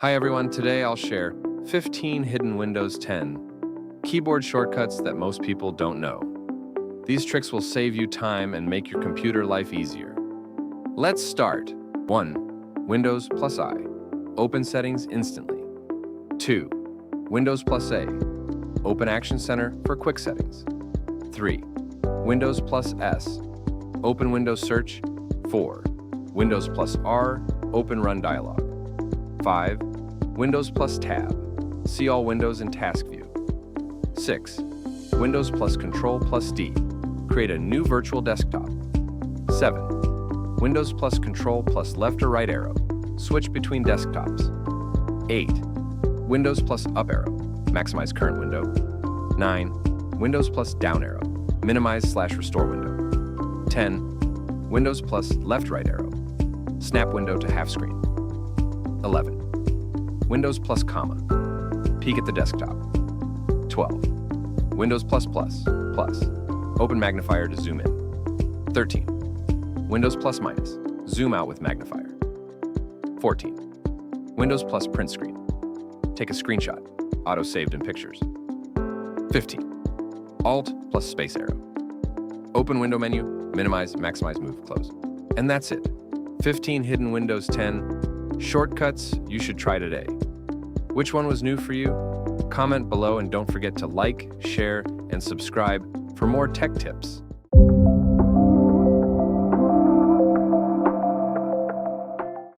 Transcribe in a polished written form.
Hi everyone, today I'll share 15 hidden Windows 10 keyboard shortcuts that most people don't know. These tricks will save you time and make your computer life easier. Let's start. 1. Windows plus I. Open settings instantly. 2. Windows plus A. Open Action Center for quick settings. 3. Windows plus S. Open Windows Search. 4. Windows plus R. Open Run Dialog. 5. Windows plus Tab. See all windows in Task View. 6. Windows plus Control plus D. Create a new virtual desktop. 7. Windows plus Control plus left or right arrow. Switch between desktops. 8. Windows plus up arrow. Maximize current window. 9. Windows plus down arrow. Minimize/restore window. 10. Windows plus left right arrow. Snap window to half screen. 11. Windows plus comma. Peek at the desktop. 12. Windows plus plus plus. Open Magnifier to zoom in. 13. Windows plus minus. Zoom out with Magnifier. 14. Windows plus print screen. Take a screenshot. Auto-saved in pictures. 15. Alt plus space arrow. Open window menu. Minimize, maximize, move, close. And that's it. 15 hidden Windows 10 shortcuts you should try today. Which one was new for you? Comment below and don't forget to like, share, and subscribe for more tech tips.